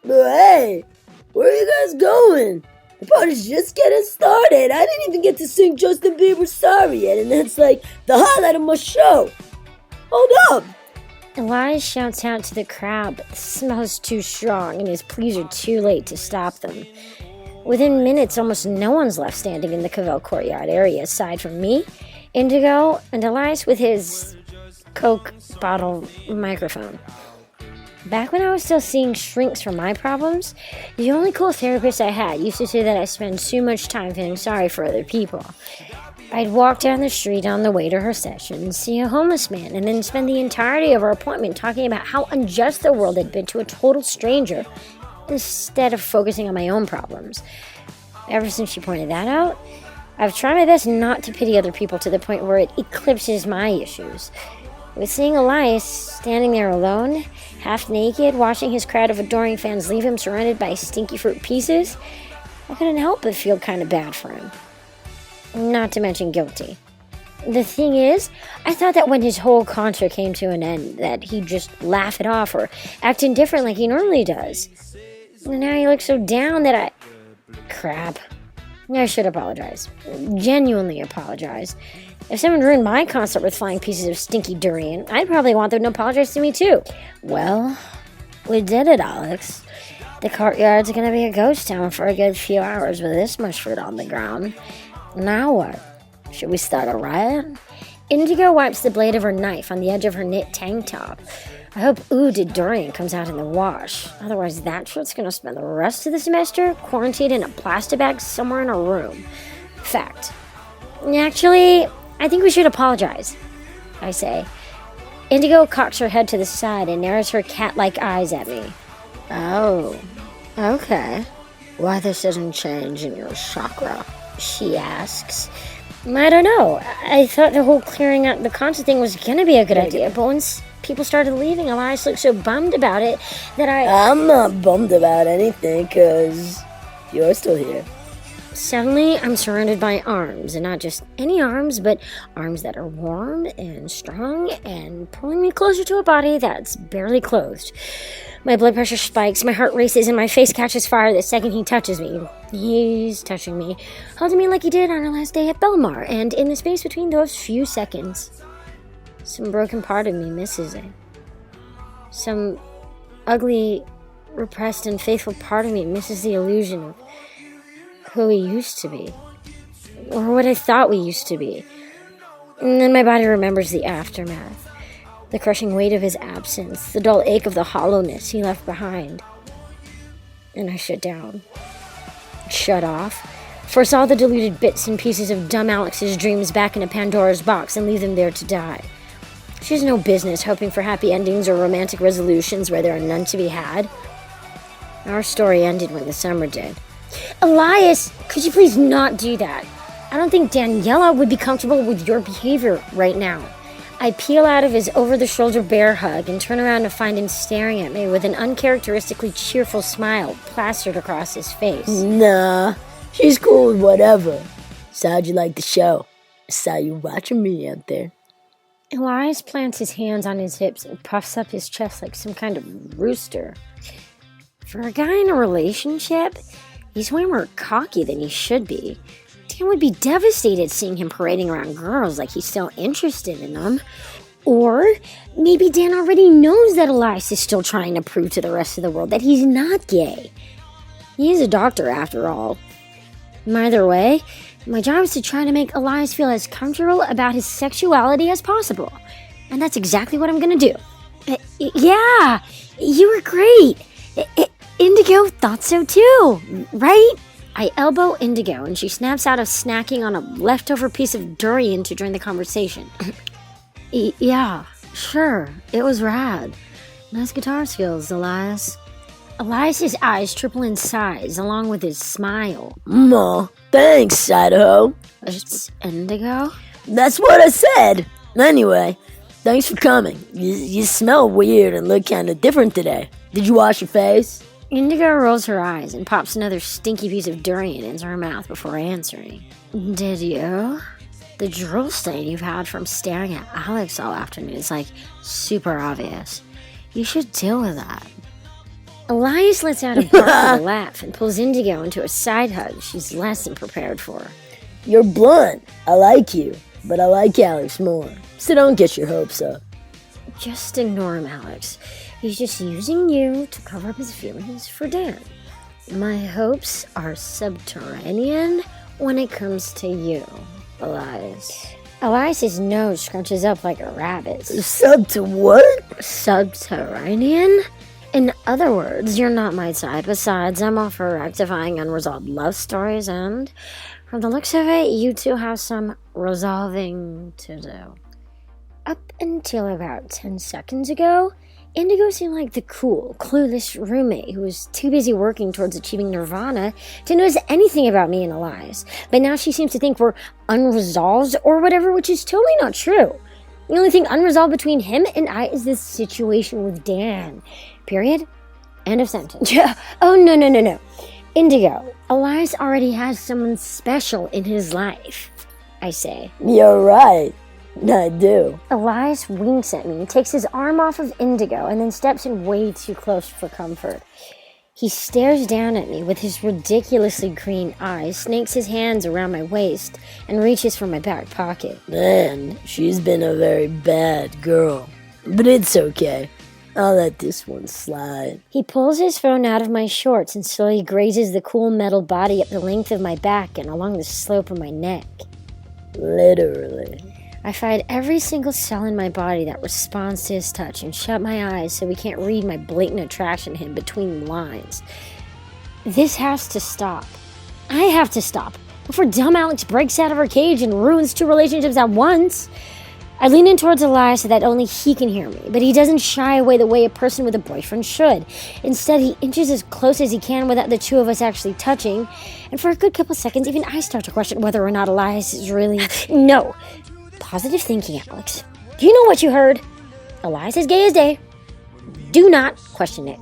But hey, where are you guys going? The party's just getting started. I didn't even get to sing Justin Bieber's Sorry yet, and that's like the highlight of my show. Hold up! Elias shouts out to the crowd, but the smell is too strong and his pleas are too late to stop them. Within minutes, almost no one's left standing in the Cavell courtyard area aside from me, Indigo, and Elias with his Coke bottle microphone. Back when I was still seeing shrinks for my problems, the only cool therapist I had used to say that I spend too much time feeling sorry for other people. I'd walk down the street on the way to her session, see a homeless man, and then spend the entirety of our appointment talking about how unjust the world had been to a total stranger, instead of focusing on my own problems. Ever since she pointed that out, I've tried my best not to pity other people to the point where it eclipses my issues. With seeing Elias standing there alone, half naked, watching his crowd of adoring fans leave him surrounded by stinky fruit pieces, I couldn't help but feel kind of bad for him. Not to mention guilty. The thing is, I thought that when his whole concert came to an end, that he'd just laugh it off or act indifferent like he normally does. And now he looks so down that Crap. I should apologize. Genuinely apologize. If someone ruined my concert with flying pieces of stinky durian, I'd probably want them to apologize to me too. Well, we did it, Alex. The courtyard's gonna be a ghost town for a good few hours with this much fruit on the ground. Now what? Should we start a riot? Indigo wipes the blade of her knife on the edge of her knit tank top. I hope Did Durian comes out in the wash. Otherwise, that shit's gonna spend the rest of the semester quarantined in a plastic bag somewhere in a room. Fact. Actually, I think we should apologize, I say. Indigo cocks her head to the side and narrows her cat-like eyes at me. Oh, okay. Why this isn't changing your chakra? She asks. I don't know. I thought the whole clearing out the concert thing was gonna be a good idea, but once people started leaving, Elias looked so bummed about it that I'm not bummed about anything, because you're still here. Suddenly, I'm surrounded by arms, and not just any arms, but arms that are warm and strong and pulling me closer to a body that's barely clothed. My blood pressure spikes, my heart races, and my face catches fire the second he touches me. He's touching me, holding me like he did on our last day at Belmar, and in the space between those few seconds, some broken part of me misses it. Some ugly, repressed, and faithful part of me misses the illusion of who we used to be, or what I thought we used to be. And then my body remembers the aftermath, the crushing weight of his absence, the dull ache of the hollowness he left behind. And I shut down, shut off, force all the diluted bits and pieces of dumb Alex's dreams back into Pandora's box and leave them there to die. She has no business hoping for happy endings or romantic resolutions where there are none to be had. Our story ended when the summer did. Elias, could you please not do that? I don't think Daniela would be comfortable with your behavior right now. I peel out of his over-the-shoulder bear hug and turn around to find him staring at me with an uncharacteristically cheerful smile plastered across his face. Nah, she's cool with whatever. So how'd you like the show? I saw you watching me out there. Elias plants his hands on his hips and puffs up his chest like some kind of rooster. For a guy in a relationship, he's way more cocky than he should be. Dan would be devastated seeing him parading around girls like he's still interested in them. Or maybe Dan already knows that Elias is still trying to prove to the rest of the world that he's not gay. He is a doctor, after all. Either way, my job is to try to make Elias feel as comfortable about his sexuality as possible. And that's exactly what I'm gonna do. Yeah, you were great. Indigo thought so too, right? I elbow Indigo and she snaps out of snacking on a leftover piece of durian to join the conversation. Yeah, sure, it was rad. Nice guitar skills, Elias. Elias's eyes triple in size along with his smile. Thanks, Idaho. It's Indigo? That's what I said. Anyway, thanks for coming. You smell weird and look kind of different today. Did you wash your face? Indigo rolls her eyes and pops another stinky piece of durian into her mouth before answering. Did you? The drool stain you've had from staring at Alex all afternoon is like super obvious. You should deal with that. Elias lets out a bark of a laugh and pulls Indigo into a side hug she's less than prepared for. You're blunt. I like you, but I like Alex more. So don't get your hopes up. Just ignore him, Alex. He's just using you to cover up his feelings for Dan. My hopes are subterranean when it comes to you, Elias. Elias's nose scrunches up like a rabbit's. Sub to what? Subterranean? In other words, you're not my type. Besides, I'm all for rectifying unresolved love stories, and from the looks of it, you two have some resolving to do. Up until about 10 seconds ago, Indigo seemed like the cool, clueless roommate who was too busy working towards achieving nirvana to notice anything about me and Elias. But now she seems to think we're unresolved or whatever, which is totally not true. The only thing unresolved between him and I is this situation with Dan. Period. End of sentence. Oh, no. Indigo, Elias already has someone special in his life, I say. You're right. I do. Elias winks at me, takes his arm off of Indigo, and then steps in way too close for comfort. He stares down at me with his ridiculously green eyes, snakes his hands around my waist, and reaches for my back pocket. Man, she's been a very bad girl. But it's okay. I'll let this one slide. He pulls his phone out of my shorts and slowly grazes the cool metal body up the length of my back and along the slope of my neck. Literally. I fight every single cell in my body that responds to his touch and shut my eyes so he can't read my blatant attraction to him between the lines. This has to stop. I have to stop before dumb Alex breaks out of her cage and ruins 2 relationships at once. I lean in towards Elias so that only he can hear me, but he doesn't shy away the way a person with a boyfriend should. Instead, he inches as close as he can without the two of us actually touching, and for a good couple seconds, even I start to question whether or not Elias is really... No. Positive thinking, Alex. Do you know what you heard? Elias is gay as day. Do not question it.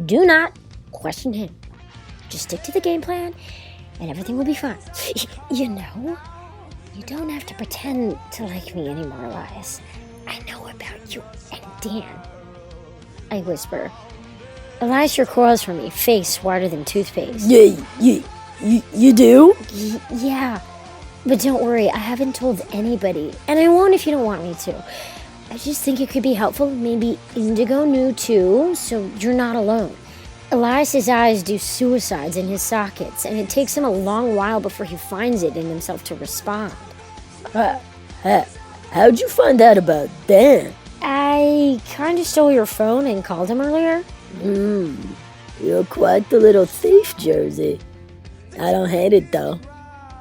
Do not question him. Just stick to the game plan, and everything will be fine. You know... You don't have to pretend to like me anymore, Elias. I know about you and Dan. I whisper. Elias recoils from me, face wider than toothpaste. You do? Yeah. But don't worry, I haven't told anybody. And I won't if you don't want me to. I just think it could be helpful. Maybe Indigo knew too, so you're not alone. Elias's eyes do suicides in his sockets, and it takes him a long while before he finds it in himself to respond. How'd you find out about Dan? I kind of stole your phone and called him earlier. You're quite the little thief, Jersey. I don't hate it, though.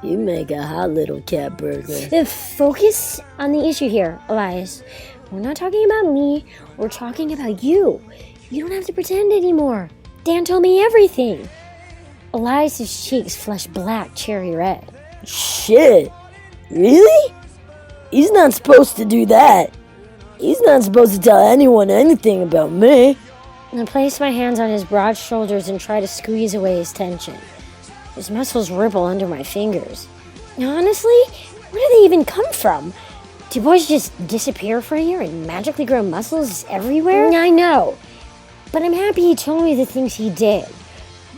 You make a hot little cat burglar. Focus on the issue here, Elias. We're not talking about me. We're talking about you. You don't have to pretend anymore. Dan told me everything. Elias's cheeks flush black cherry red. Shit. Really? He's not supposed to do that. He's not supposed to tell anyone anything about me. I place my hands on his broad shoulders and try to squeeze away his tension. His muscles ripple under my fingers. Honestly, where do they even come from? Do boys just disappear for a year and magically grow muscles everywhere? I know, but I'm happy he told me the things he did.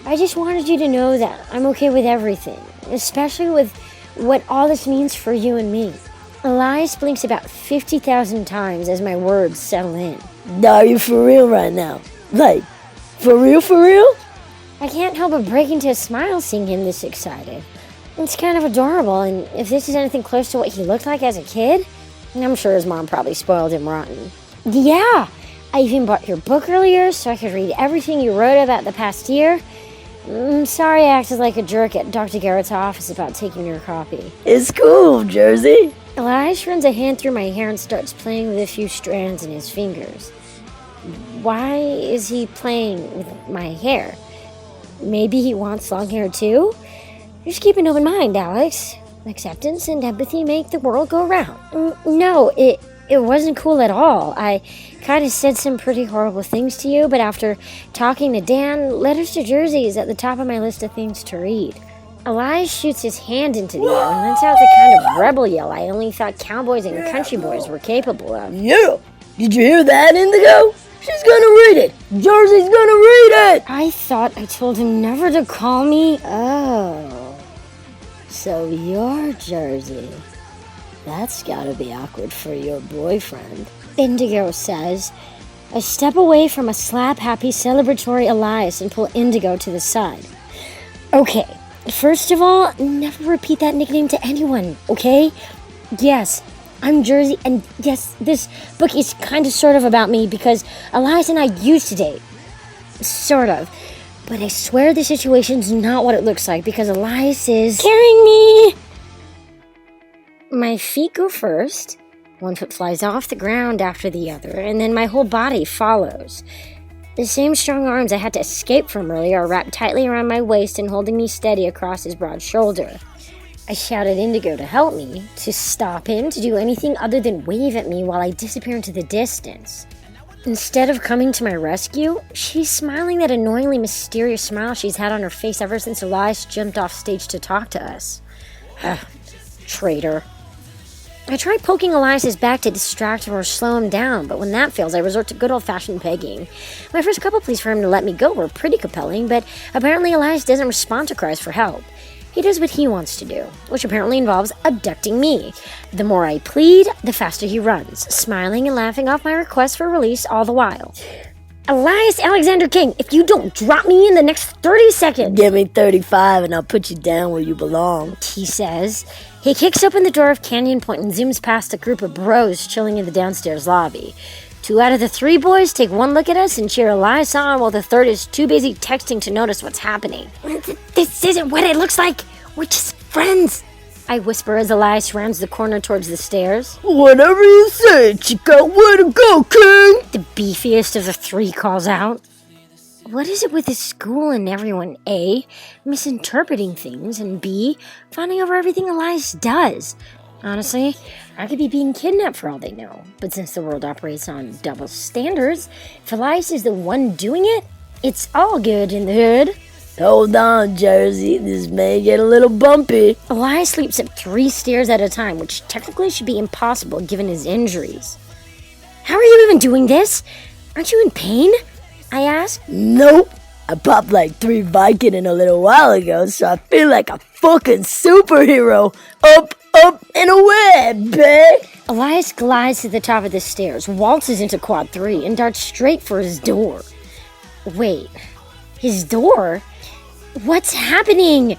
I just wanted you to know that I'm okay with everything, especially with what all this means for you and me. Elias blinks about 50,000 times as my words settle in. Are you for real right now? Like, for real? I can't help but break into a smile seeing him this excited. It's kind of adorable, and if this is anything close to what he looked like as a kid, I'm sure his mom probably spoiled him rotten. Yeah, I even bought your book earlier so I could read everything you wrote about the past year. I'm sorry I acted like a jerk at Dr. Garrett's office about taking your copy. It's cool, Jersey. Elias runs a hand through my hair and starts playing with a few strands in his fingers. Why is he playing with my hair? Maybe he wants long hair too? Just keep an open mind, Alex. Acceptance and empathy make the world go round. No, it wasn't cool at all. I kind of said some pretty horrible things to you, but after talking to Dan, letters to Jersey is at the top of my list of things to read. Elias shoots his hand into the air and lets out the kind of rebel yell I only thought cowboys and country boys were capable of. Yeah! Did you hear that, Indigo? She's gonna read it! Jersey's gonna read it! I thought I told him never to call me. Oh. So you're Jersey. That's gotta be awkward for your boyfriend. Indigo says. I step away from a slap-happy celebratory Elias and pull Indigo to the side. Okay, first of all, never repeat that nickname to anyone, okay? Yes, I'm Jersey, and yes, this book is kind of sort of about me because Elias and I used to date. Sort of. But I swear the situation's not what it looks like because Elias is carrying me! My feet go first. One foot flies off the ground after the other, and then my whole body follows. The same strong arms I had to escape from earlier are wrapped tightly around my waist and holding me steady across his broad shoulder. I shouted Indigo to help me, to stop him, to do anything other than wave at me while I disappear into the distance. Instead of coming to my rescue, she's smiling that annoyingly mysterious smile she's had on her face ever since Elias jumped off stage to talk to us. Traitor. I tried poking Elias's back to distract him or slow him down, but when that fails, I resort to good old-fashioned pegging. My first couple pleas for him to let me go were pretty compelling, but apparently Elias doesn't respond to cries for help. He does what he wants to do, which apparently involves abducting me. The more I plead, the faster he runs, smiling and laughing off my request for release all the while. Elias Alexander King, if you don't drop me in the next 30 seconds... Give me 35 and I'll put you down where you belong, he says. He kicks open the door of Canyon Point and zooms past a group of bros chilling in the downstairs lobby. 2 out of the 3 boys take one look at us and cheer Elias on while the third is too busy texting to notice what's happening. This isn't what it looks like. We're just friends, I whisper as Elias rounds the corner towards the stairs. Whatever you say, chica, way to go, King! The beefiest of the 3 calls out. What is it with this school and everyone, A, misinterpreting things, and B, fawning over everything Elias does? Honestly, I could be being kidnapped for all they know, but since the world operates on double standards, if Elias is the one doing it, it's all good in the hood. Hold on, Jersey, this may get a little bumpy. Elias leaps up 3 stairs at a time, which technically should be impossible given his injuries. How are you even doing this? Aren't you in pain? I asked. Nope. I popped like 3 Vicodin a little while ago, so I feel like a fucking superhero. Up, and away, babe. Elias glides to the top of the stairs, waltzes into quad 3, and darts straight for his door. Wait, his door? What's happening?